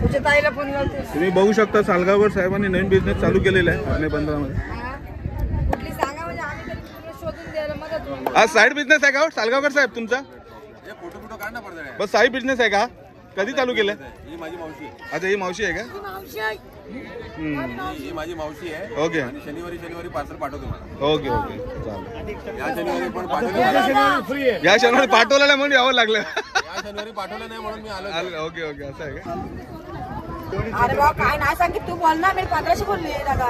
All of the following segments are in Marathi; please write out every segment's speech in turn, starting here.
तुझ्या ताईला फोन लावते. तुम्ही बघू शकता सालगावकर साहेबांनी नवीन बिझनेस चालू केलेला आहे हरणे बंदरामध्ये. कुठली सांगा म्हणजे आम्ही तरी पूर्ण शोधून द्यायला मदत होईल. आज साईड बिझनेस आहे का सालगावकर साहेब तुमचा? फोटो काढणं पडतं. बस साईड बिझनेस आहे का? कधी चालू केलं? ही माझी मावशी. अच्छा ही मावशी आहे का? ही माझी मावशी आहे. ओके. आणि शनिवारी पार्सल पाठवतो मला. ओके ओके चालेल. या शनिवारी पण पाठवलं. या शनिवारी पाठवलं नाही म्हणून यावं लागलं. या शनिवारी पाठवलं नाही म्हणून मी आलो. ओके ओके असं आहे का? अरे बाबा काय नाही सांगित तू बोल ना. मी 1500 बोलली दादा.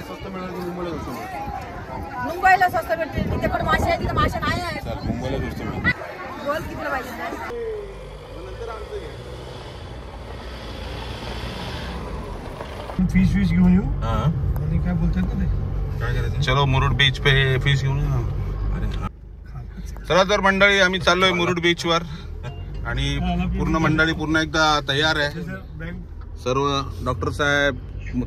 स्वस्त मिळालं मुंबईला स्वस्त भेटते. तिथे पण मासे आहे तिथे मासे नाही आहेत. मुंबईला स्वस्त मिळालं. बोल कितीला पाहिजे? फिश घेऊन येऊ. आणि काय बोलतात ना ते काय करायचं? चलो मुरुड बीच पे फिश घेऊन चला. तर मंडळी आम्ही चाललोय मुरुड बीच वर आणि पूर्ण मंडळी पुन्हा एकदा तयार आहे. सर्व डॉक्टर साहेब,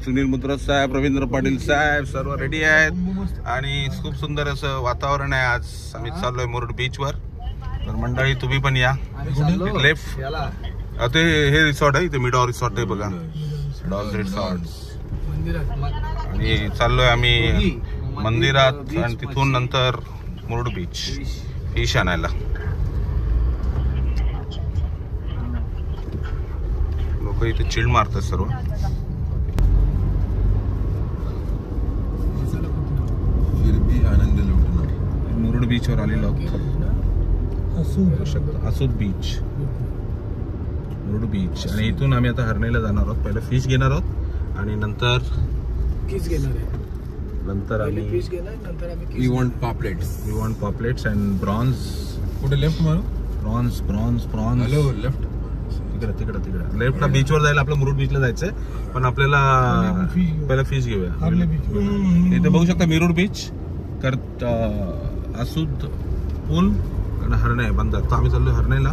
सुनील मुद्रत साहेब, रवींद्र पाटील साहेब सर्व रेडी आहेत आणि खूप सुंदर असं वातावरण आहे. आज आम्ही चाललोय मुरुड बीच वर. तर मंडळी तुम्ही पण या. लेफ्ट ते हे रिसॉर्ट आहे इथे मिडॉ रिसॉर्ट आहे बघा. डॉल रिसॉर्ट आणि चाललोय आम्ही मंदिरात आणि तिथून नंतर मुरुड बीच फिश आणायला. लोक इथे चिल मारतात सर्व. मुरुड बीच वर आलेलो असूद बीच, मुरुड बीच. आणि इथून आम्ही आता हरणेला जाणार आहोत. पहिले फिश घेणार आहोत आणि नंतर किस घेणार आहे. नंतर आम्ही फिश घेणार नंतर आम्ही वी वॉन्ट पॉपलेट्स अँड ब्रॉन्झ. कुठे लेफ्ट मारू? प्रॉन्स. Hello left. तिकडे लेफ्टला बीचवर जायला आपलं मुरुड बीचला जायचंय पण आपल्याला पहिला फिश घेऊया. इथे बघू शकता मुरुड बीच करत असूद पूल आणि हरणे बंदर. तर आम्ही चाललोय हरणेला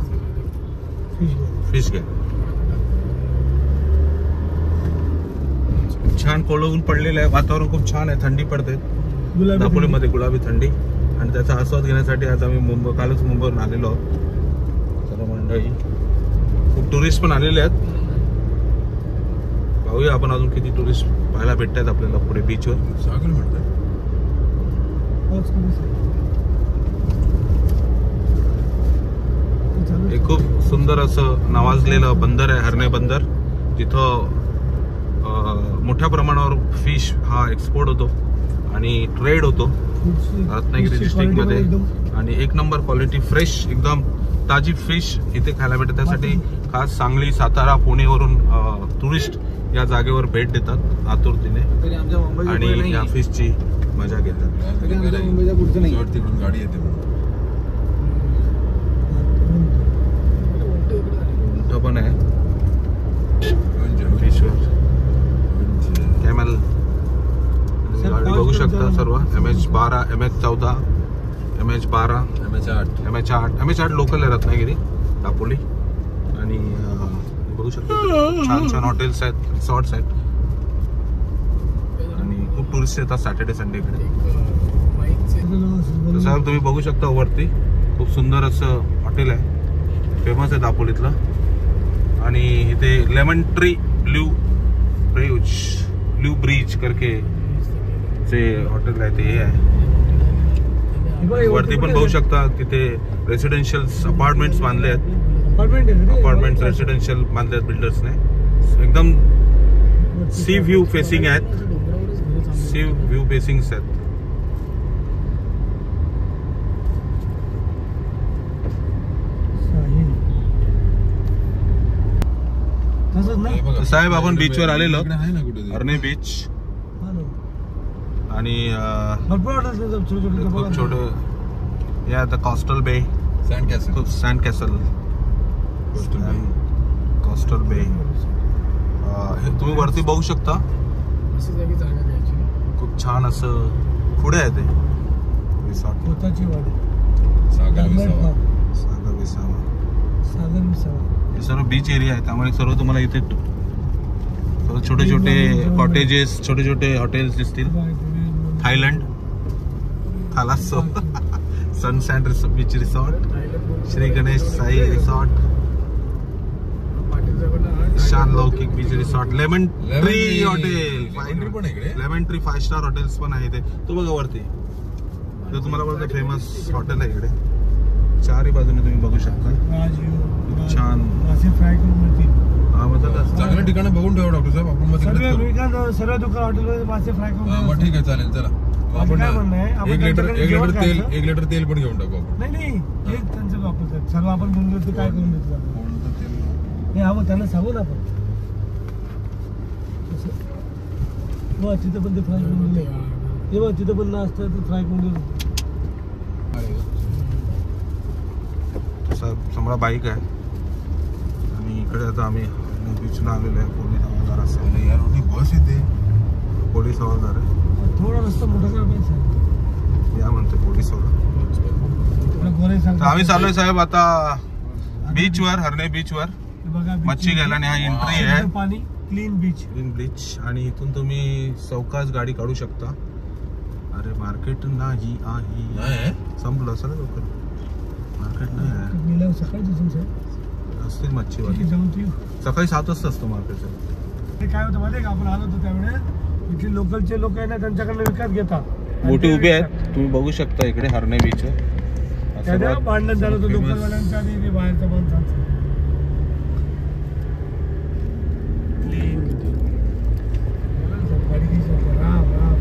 फिश घ्या. छान कोवळं ऊन पडलेलं आहे. वातावरण खूप छान आहे. थंडी पडते दापोलीमध्ये, गुलाबी थंडी. आणि त्याचा आस्वाद घेण्यासाठी आज आम्ही कालच मुंबईवरून आलेलो आहोत. सर्व मंडळी खूप टुरिस्ट पण आलेले आहेत. पाहूया आपण अजून किती टुरिस्ट पाहायला भेटत आहेत आपल्याला पुढे बीचवर. सागर म्हणतात एक खूप सुंदर असं नावाजलेलं बंदर आहे हरणे बंदर. जिथं मोठ्या प्रमाणावर फिश हा एक्सपोर्ट होतो आणि ट्रेड होतो रत्नागिरी डिस्ट्रिक्ट मध्ये. आणि एक नंबर क्वालिटी फ्रेश एकदम ताजी फिश इथे खायला भेटते. त्यासाठी खास सांगली, सातारा, पुणेवरून टुरिस्ट या जागेवर भेट देतात आतुरतेने आणि या फिशची मजा घेतात. तिकडून गाडी येते. उंट पण आहे फिशवर. कॅमल गाडी बघू शकता सर्व. MH12, MH14, MH12, MH8 local आहे रत्नागिरी दापोली. आणि बघू शकता छान हॉटेल्स आहेत, रिसॉर्ट्स आहेत आणि खूप टुरिस्ट येतात सॅटर्डे संडे इकडे. तसं तुम्ही बघू शकता वरती खूप सुंदर असं हॉटेल आहे, फेमस आहे दापोलीतलं. आणि इथे लेमन ट्री ब्ल्यू ब्रिज करके जे हॉटेल आहे ते आहे. वरती पण बघू शकता तिथे रेसिडेन्शियल अपार्टमेंट्स बांधले आहेत. अपार्टमेंट रेसिडेन्शियल बांधले आहेत बिल्डर्सने. एकदम सी व्ह्यू फेसिंग आहेत. सी व्ह्यू फेसिंग्स आहेत. साहेब आपण बीचवर आलेलो हरणे बीच. आणि खूप छोट हे आता कॉस्टल बे, सँड कॅसल कॉस्टल बे. हे तुम्ही वरती बघू शकता. खूप छान असं पुढे आहे ते रिसॉर्ट. सागर विसावा हे सर्व बीच एरिया आहे. त्यामुळे सर्व तुम्हाला इथे छोटे छोटे कॉटेजेस, छोटे छोटे हॉटेल्स दिसतील. थायलंड थालासो सनसँड beach resort, Shri Ganesh Sai resort. Ishaan Laukik beach resort, lemon Lemon tree Tree. Hotel, Lemon Tree पण आहे इकडे? लेमन ट्री 5 स्टार हॉटेल्स पण आहे ते. तो बघा वरती, तो तुम्हाला बोलतो फेमस हॉटेल आहे इकडे. चारही बाजूने तुम्ही बघू शकता. छान. मासे फ्राय करून मिळतील. हा बघा चांगल्या ठिकाणं बघून ठेवा डॉक्टर साहेब, आपण मग सर्व तिकडेच करू. सर्व दुकान हॉटेलमध्ये मासे फ्राय करून हा, मग ठीक आहे, चालेल. चला आपण काय म्हणणं आहे, आपण एक त्यांच्याकडे जेवण लिटर तेल खायचं? 1 लिटर तेल पण घेऊन टाकू आपण. नाही तेच त्यांचं वापरतात. सर्व आपण घेऊन घेतो, काय करून देतो त्यांना? कोणतं तेल? नाही हा, मग त्यांना सांगू ना आपण. बघ तिथं पण ते फ्राय करून दिले. हे बघ तिथं पण नाश्ता ते फ्राय करून दिलं. समोर बाईक आहे आणि इकडे आता आम्ही बीचला आलेलो आहे. पोलीस हवालदार असेल, नाही यार, उन्ही बस येते. पोलीस हवालदार आहे. थोडा रस्ता मोठा करायचा. या म्हणते पोलीस हवालदार. गोरे तर सांगतात. आम्ही चाललोय साहेब आता बीचवर, हरणे बीचवर बघा मच्छी घ्यायला. आणि हा एंट्री आहे पाणी क्लीन बीच. ग्रीन ब्रिज, आणि इथून तुम्ही सावकाश गाडी काढू शकता. अरे मार्केट नाही आहे, नाही संपलं सर लवकर. मार्केट नाही आहे, गेल्या सकाळी दिसून साहेब असतील मच्छीवाली. जाऊन तू सकाळी 7 वाजता असतं मार्केट. ते काय होतं माहिती आहे का, आपण आलो होतो त्यावेळेस इथले लोकलचे लोक आहे ना, त्यांच्याकडनं विकत घेतात. बोटी उभी आहेत, तुम्ही बघू शकता इकडे हरणे बीच. त्याच्या भांडण झालं होतं लोकलवाल्यांचं आणि बाहेरचं माणसांचं. राम राम.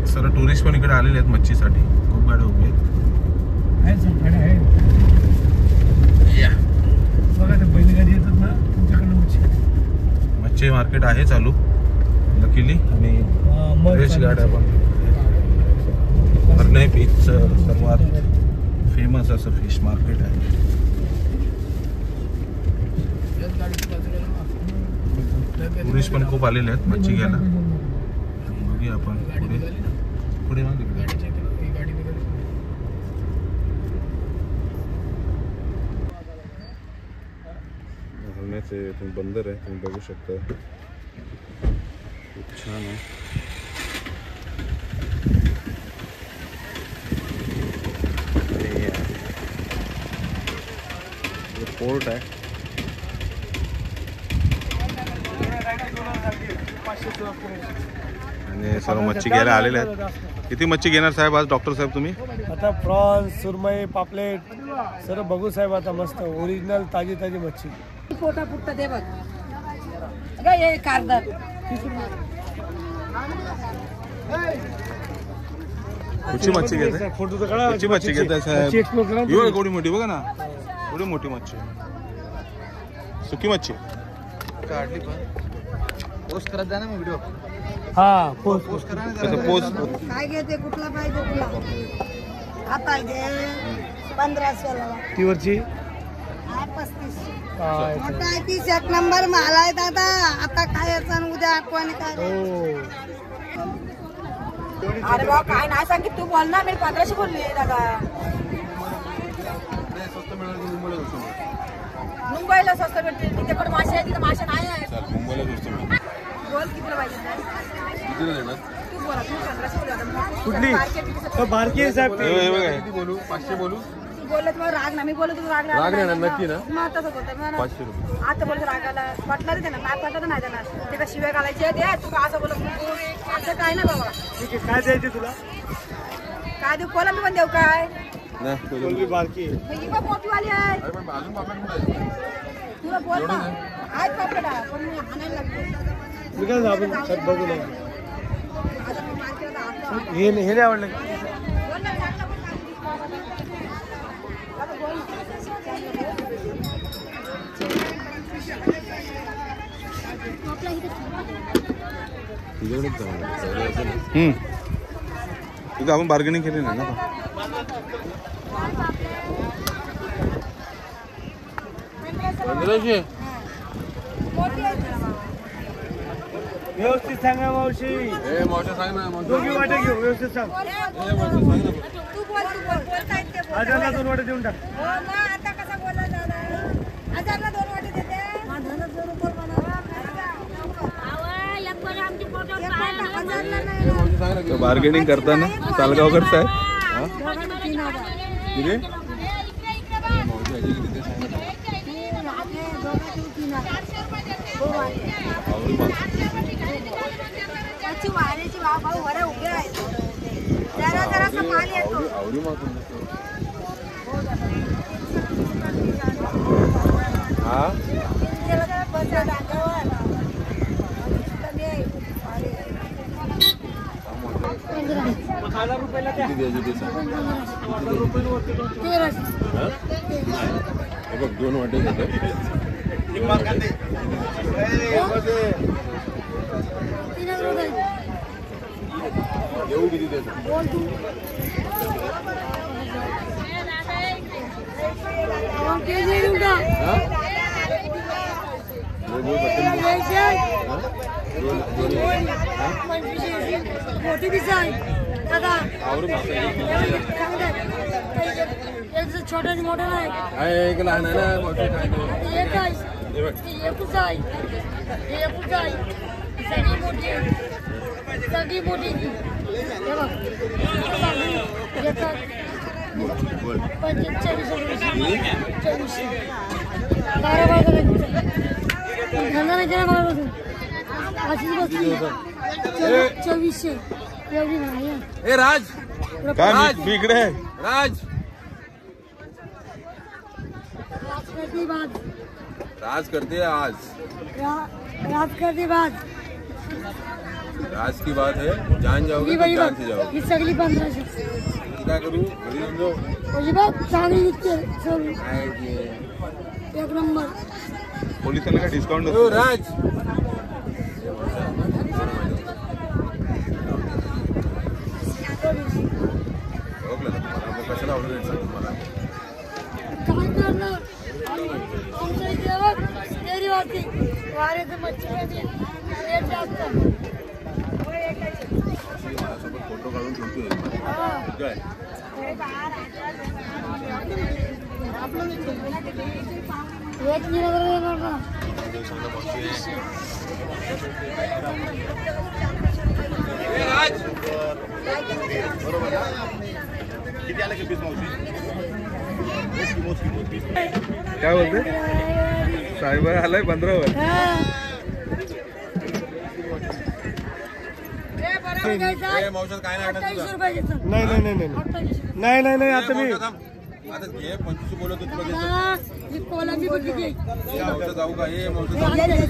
सर टुरिस्ट पण इकडे आलेले आहेत मच्छीसाठी. खूप गाड्या उभी आहेत. आहे सर, गाड्या आहे. बघा ते बैलगाडी येतात ना, तुमच्याकडनं मच्छी मार्केट आहे चालू लकीली. आणि फ्रेश गाड्या पण. हरणे बीचचं सर्वात फेमस असं फिश मार्केट आहे. टुरिस्ट पण खूप आलेले आहेत मच्छी घ्यायला. बघूया आपण पुढे पुढे हरण्याचे बंदर आहे, तुम्ही बघू शकता. खूप छान आहे. पोर्ट आहे. आणि सर्व मच्छी घ्यायला आलेले आहेत. किती मच्छी घेणार साहेब आज डॉक्टर साहेब तुम्ही? आता प्रॉन्स, सुरमई, पापलेट सर्व बघू साहेब. आता मस्त ओरिजिनल ताजी ताजी मच्छी. पोटा फुटत दे बघ ग, हे कारदार कुठची मच्छी घेते? फोटो तर काढा. कुठची मच्छी घेताय साहेब? एक्सप्लोर करा. एवढी गोडी मोठी बघा ना, एवढी मोठी मच्छी. सुकी मच्छी काढली पण पोस्ट करत जा ना व्हिडिओ. हा पोस्ट कसं पोस्ट? काय घेते, कुठला पाहिजे तुला? हा पाहिजे 1500ला. ती वरची हा 35. काय मोठा आहे 30 एक नंबर माल आहे दादा. आता काय याचा उद्या आठवण काय? हो. अरे बाबा काय नाही सांगित तू बोल ना. मी 1500 बोलली दादा. मुंबईला स्वस्त भेटते, तिच्याकडे मासे आहे, तिथे मासे नाही आहे. मुंबईला स्वस्त मिळतं. बोल कितीला पाहिजे? कितीला देणार? तू बोला, तू 1500 बोला. कुठली? बारकी आहे साहेब ती. हे बघा. किती बोलू? 500 बोलू? तू बोलत मग राग ना. मी बोलत तू राग राग नाही ना, नक्की ना? मग तसंच होतं. 500 रुपये. आता बोलतो रागाला वाटलं रे त्यांना, नाही वाटलं तर नाही देणार. ते का शिव्या घालायचे दे तू का असं बोलत नको. असं काय ना बाबा. ठीक आहे, काय द्यायचे तुला? काय देऊ? कोला मी पण देऊ काय? नाही, बोलली बारकी आहे. मग ही पण मोठीवाली आहे. अरे पण अजून पापड कुठे आहे? तुला बोल ना. आहेत पापडा पण मी आणायला लागतो. मी काय आपण साहेब बघू ना. आता मी मार्केटला जातो. हे नाही आवडलं का? बोल ना, चांगलं बोल ना. आता बोल. तिथं आपण बार्गेनिंग केली नाही ना. मोठी आहे ती. व्यवस्थित सांगा मावशी. ए मावशी सांग ना, मावशी. दोघी वाटे घेऊ. व्यवस्थित सांग. तू बोल बोलतायत ते बोल. आजारला 2 वाटे देऊन टाक. हो ना, आता कसा बोलला दादा? हजारला 2 वाटे देते. माझं बरोबर म्हणा. हजारला नाही. मावशी सांग ना. बार्गेनिंग करताना सालगावकर साहेब. दोघांना 3000. किती? मावशी आजी किती ते सांग ना. दोघांना 3000. मच्छी वाऱ्याची भाऊ वड्या उभे आहेत जरा जरासा माल येतो दोन वाटे घेतो येऊ किती देतो मोठी दिसा दादा छोटा मोठा नाही एक लहान आहे ना मोठे काय एकूच आहे एकूच आहे सगळी मोठी चोवीसशे एवढी नाही ए राज काय मी इकडे आहे राज राज करते आज रात करते बात राज की बात है जान जाओगे तो जान से जाओगे ही सगळी 1500 क्या करूँ घरी जाऊन जाऊ म्हणजे बघ चांगली विकते एक नंबर पोलिसांना काय डिस्काउंट हो राज कशाला ऑर्डर तुम्हाला काय करणार आमच्या इथे बघ तेरी वाटी वाऱ्याचं मच्छी रेट जास्त फोटो काढून ठेवतोय काय एक निरागर किती आले की पीस मावशी काय बोलते साहेब आलाय 15 वर मावशात काय नाही नाही नाही नाही आता मी आता घे 25 बोलत होतो कोलंबी बघितली जाऊ का हे मावशी नाही नाही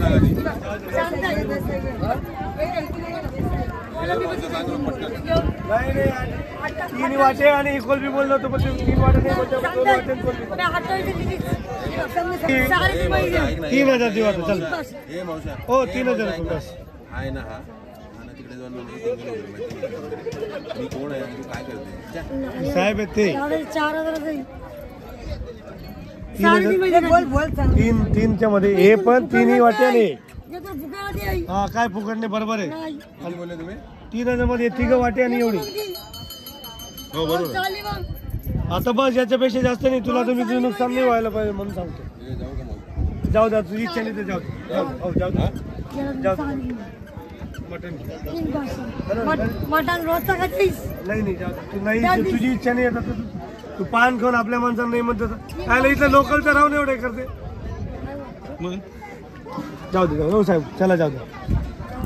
3 वाटे आणि इक्वल बी बोललो होतो पण 3 वाटे नाही बोलतो 3000 दिवा चल हे मावशा हो 3000 बस आहे ना हा तिकडे जाऊन मी कोण आहे तू काय करते साहेब आहेत ते 4000 तीनच्या मध्ये हे पण 3 वाटे आणि हा काय फुकटणे बरोबर आहे किती बोलले तुम्ही 3000 मध्ये 3 वाटे आणि एवढी हो बरोबर आता बस याच्यापेक्षा जास्त नाही तुला तुम्ही तुझं नुकसान नाही व्हायला पाहिजे म्हणून सांगतो जाऊ का मग जाऊ द्या तुझी इच्छा नाही तर जाऊ जाऊ मटण रोजचा खातीस नाही जाऊ तू नाही तुझी इच्छा नाही आता तू पान खाऊन आपल्या माणसाला नाही म्हणतो काय इथं लोकलचं राहून एवढे करते जाऊ दे जाऊ साहेब चला जाऊ दे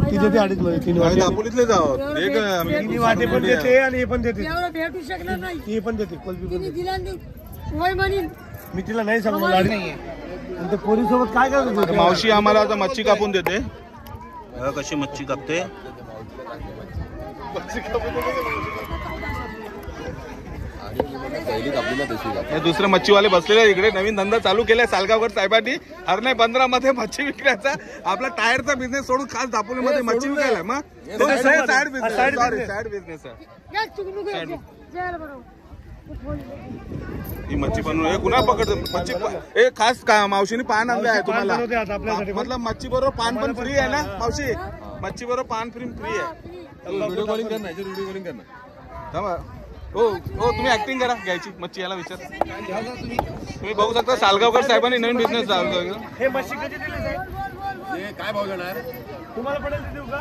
तिथे ते 2.5 मध्ये 3 वाटे दापोलीतले जाऊ 3 वाटे पण देते आणि हे पण देते भेटू शकणार नाही हे पण देते कोलबी पण देते. वय म्हणीन मी तिला नाही सांगू नाहीये ते पोलीस सोबत काय करतो मावशी आम्हाला आता मच्छी कापून देते कशी मच्छी कापते हे दुसरे मच्छीवाले बसलेले इकडे नवीन धंदा चालू केलाय सालगावकर साहेबांनी हर नाही 15 मध्ये मच्छी विकण्याचा आपला टायरचा बिझनेस सोडून खास दापोलीमध्ये मच्छी विकायला मग साइड बिझनेस ही मच्छी बनवून हे कुणा पकडतो मच्छी हे खास मावशीने पान आणले आहे तुम्हाला मतलब मच्छी बरोबर पान पण फ्री आहे ना मावशी मच्छी बरोबर पान फ्री आहे व्हिडिओ कॉलिंग करणार हो हो तुम्ही ऍक्टिंग करा घ्यायची मच्छी याला विचार तुम्ही बघू शकता सालगावकर साहेबांनी नवीन बिझनेस चालू हे मच्छी कधी दिली साहेब काय भाव देणार तुम्हाला पडेल देऊ का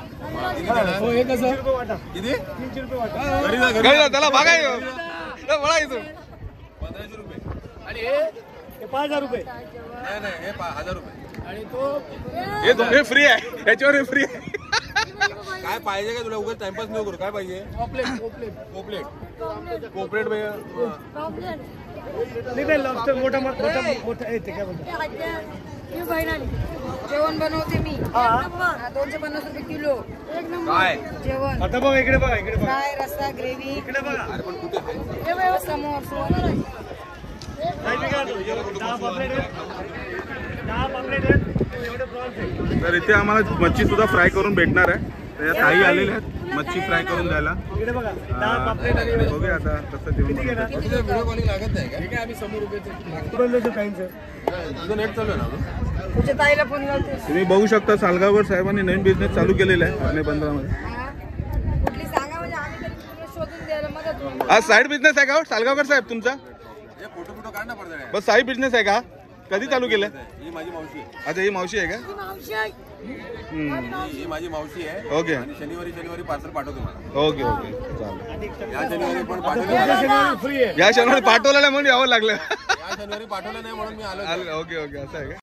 हो हे कसं वाटा किती 300 रुपये वाटा घरी जा त्याला बघाय बघायचं 1500 रुपये आणि हे 5000 रुपये नाही हे 1000 रुपये हे फ्री आहे, याच्यावर हे फ्री आहे. काय पाहिजे का तुला? उगाच टाइमपास नाही करू. काय पाहिजे? पोपलेट नाही ते लॉबस्टर मोठा येते काय बोलतो. जेवण बनवते मी. हा 250 रुपये किलो. एक नंबर काय? जेवण. आता बघा इकडे बघा फ्राय, रस्सा, ग्रेव्ही. इकडे बघा. अरे पण कुठे आहे? हे बघ, समोर. माहिती का 10 पापलेट आहेत, एवढे प्रॉन्स आहेत. तर इथे आम्हाला मच्छी सुद्धा फ्राय करून भेटणार आहे. त्या ताई आलेल्या आहेत मच्छी फ्राय करून द्यायला. इकडे बघा 10 पापलेट आणि बघूया आता कसं जेवण किती घेणार? बनवतात. तुझं व्हिडिओ कॉलिंग लागत नाही का? ठीक आहे, आम्ही समोर उभे बंद काहींचं. तुझं नेट चालू आहे ना? तुझ्या ताईला फोन घालतोस. तुम्ही बघू शकता सालगावकर साहेबांनी नवीन बिझनेस चालू केलेला आहे पुणे बंदरामध्ये. कुठली सांगा म्हणजे आम्ही तरी तुला शोधून द्यायला मदत होईल. आज साईड बिझनेस आहे का सालगावकर साहेब तुमचा? हे फोटो काढ ना पडदा. बस साईड बिझनेस आहे का? कधी चालू केलं? ही माझी मावशी आहे. अच्छा ही मावशी आहे का? ही माझी मावशी आहे. ओके आणि शनिवारी पार्सल पाठवतो मला. ओके ओके चालेल. या शनिवारी पण पाठवलं. फ्री आहे. या शनिवारी पाठवलेलं म्हणून यावं लागलं. या शनिवारी पाठवलं नाही म्हणून मी आलो. ओके ओके असं आहे का?